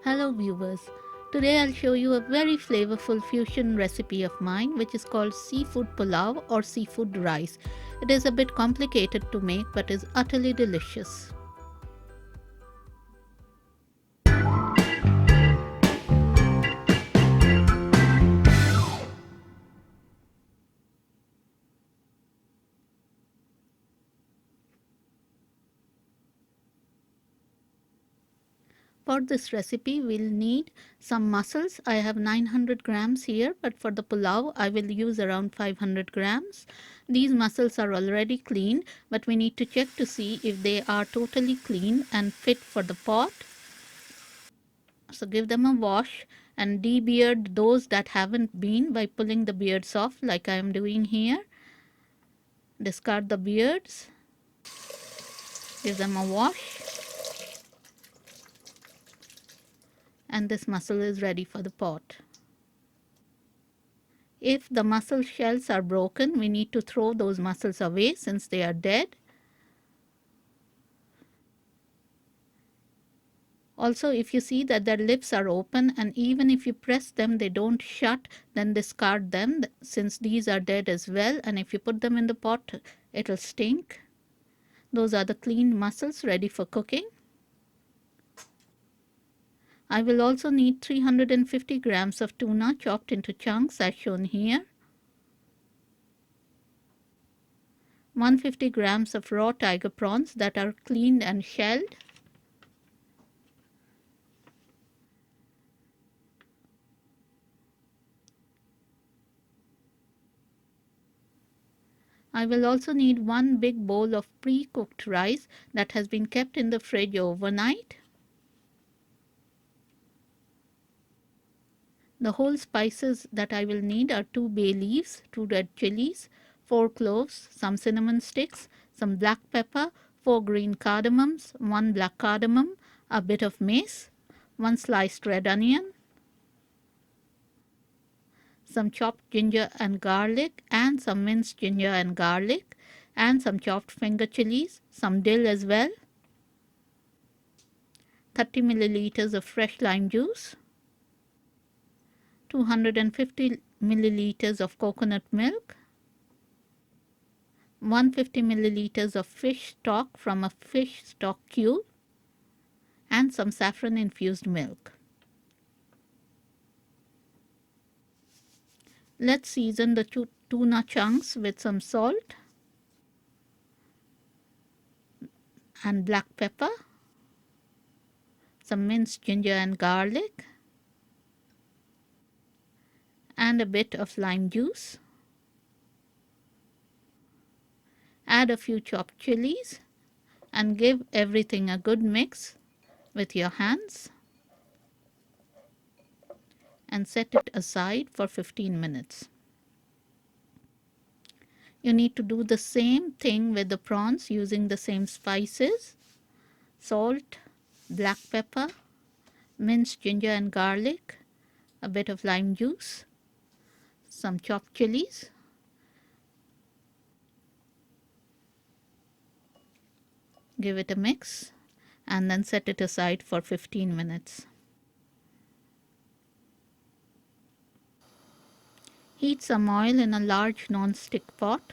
Hello viewers. Today I'll show you a very flavorful fusion recipe of mine which is called seafood pulao or seafood rice. It is a bit complicated to make but is utterly delicious. For this recipe we'll need some mussels. I have 900 grams here, but for the pulao I will use around 500 grams. These mussels are already cleaned, but we need to check to see if they are totally clean and fit for the pot. So give them a wash and debeard those that haven't been by pulling the beards off like I am doing here. Discard the beards, give them a wash, and this mussel is ready for the pot. If the mussel shells are broken, we need to throw those mussels away since they are dead. Also, if you see that their lips are open and even if you press them they don't shut, then discard them since these are dead as well, and if you put them in the pot it'll stink. Those are the cleaned mussels ready for cooking. I will also need 350 grams of tuna chopped into chunks as shown here. 150 grams of raw tiger prawns that are cleaned and shelled. I will also need one big bowl of pre-cooked rice that has been kept in the fridge overnight. The whole spices that I will need are 2 bay leaves, 2 red chilies, 4 cloves, some cinnamon sticks, some black pepper, 4 green cardamoms, 1 black cardamom, a bit of mace, 1 sliced red onion, some chopped ginger and garlic and some minced ginger and garlic, and some chopped finger chilies, some dill as well, 30 milliliters of fresh lime juice, 250 milliliters of coconut milk, 150 milliliters of fish stock from a fish stock cube, and some saffron infused milk. Let's season the tuna chunks with some salt and black pepper, some minced ginger and garlic, and a bit of lime juice. Add a few chopped chilies and give everything a good mix with your hands and set it aside for 15 minutes. You need to do the same thing with the prawns using the same spices: salt, black pepper, minced ginger and garlic, a bit of lime juice, some chopped chilies, give it a mix, and then set it aside for 15 minutes. Heat some oil in a large non-stick pot.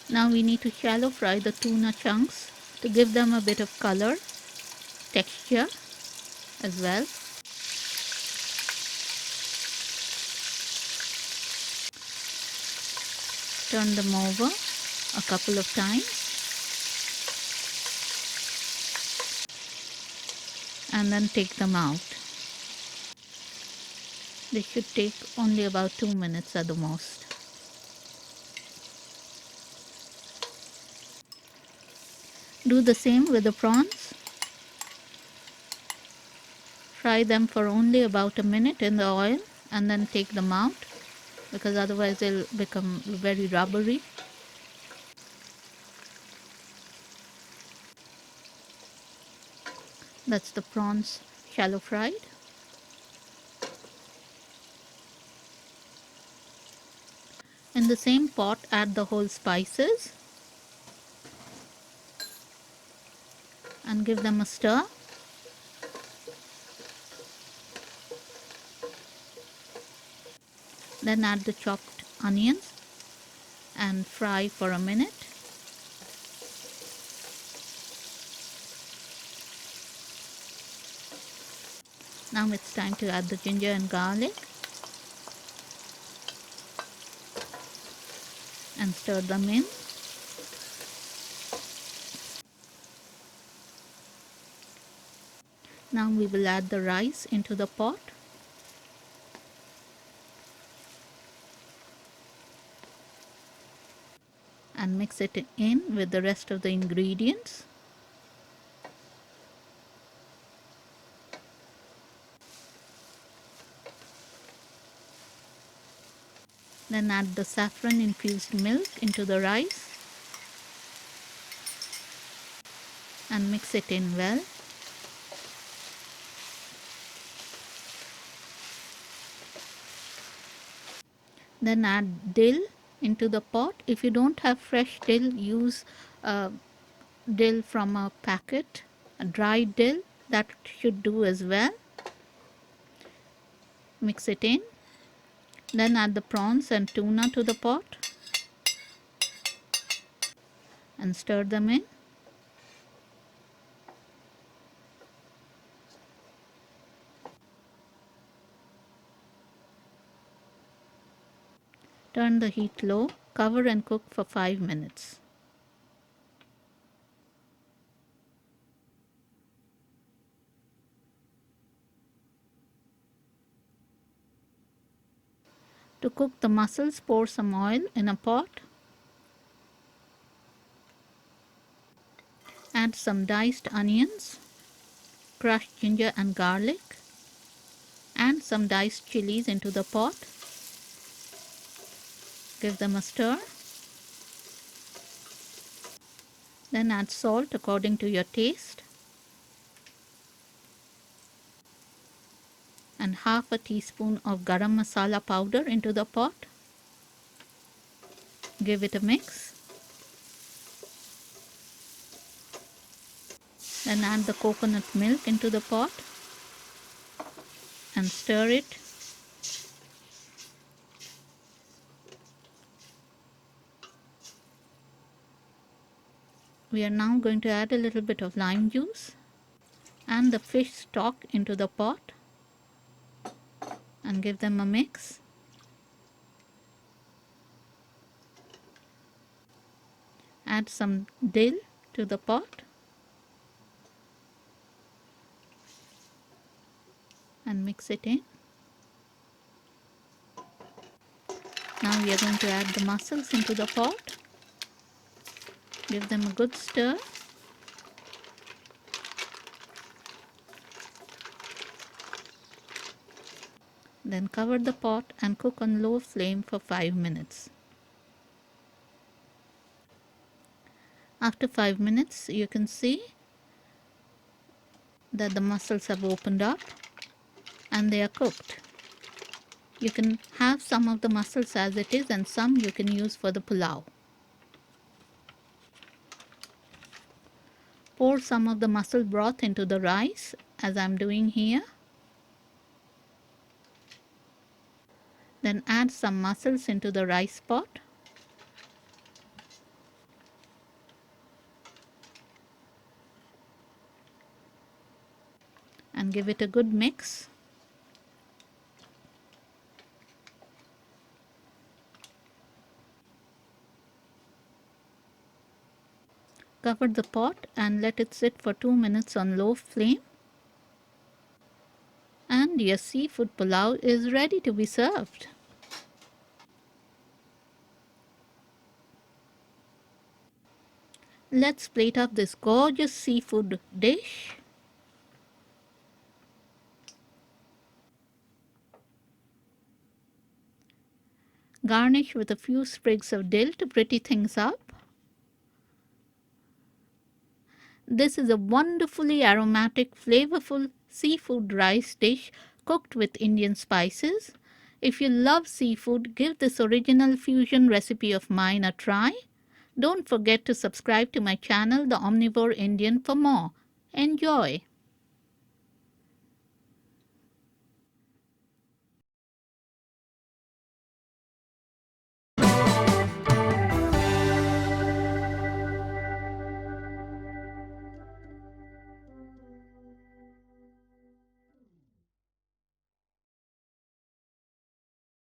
Now we need to shallow fry the tuna chunks to give them a bit of color, texture as well. Turn them over a couple of times and then take them out. This should take only about 2 minutes at the most. Do the same with the prawns. Fry them for only about a minute in the oil and then take them out, because otherwise they'll become very rubbery. That's the prawns shallow fried. In the same pot add the whole spices. and give them a stir. Then add the chopped onions and fry for a minute. Now it's time to add the ginger and garlic and stir them in. Now we will add the rice into the pot. And mix it in with the rest of the ingredients. Then add the saffron infused milk into the rice and mix it in well. Then add dill into the pot. If you don't have fresh dill, use dill from a packet, a dried dill, that should do as well. Mix it in. Then add the prawns and tuna to the pot and stir them in. Turn the heat low, cover and cook for 5 minutes. To cook the mussels, pour some oil in a pot. Add some diced onions, crushed ginger and garlic, and some diced chilies into the pot. Give them a stir. Then add salt according to your taste and half a teaspoon of garam masala powder into the pot. Give it a mix. Then add the coconut milk into the pot and stir it. We are now going to add a little bit of lime juice and the fish stock into the pot and give them a mix. Add some dill to the pot and mix it in. Now we are going to add the mussels into the pot. Give them a good stir. Then cover the pot and cook on low flame for 5 minutes. After 5 minutes, you can see that the mussels have opened up and they are cooked. You can have some of the mussels as it is and some you can use for the pulao. Pour some of the mussel broth into the rice as I am doing here. Then add some mussels into the rice pot. And give it a good mix. Cover the pot and let it sit for 2 minutes on low flame. And your seafood pulao is ready to be served. Let's plate up this gorgeous seafood dish. Garnish with a few sprigs of dill to pretty things up. This is a wonderfully aromatic, flavorful seafood rice dish cooked with Indian spices. If you love seafood, give this original fusion recipe of mine a try. Don't forget to subscribe to my channel, The Omnivore Indian, for more. Enjoy!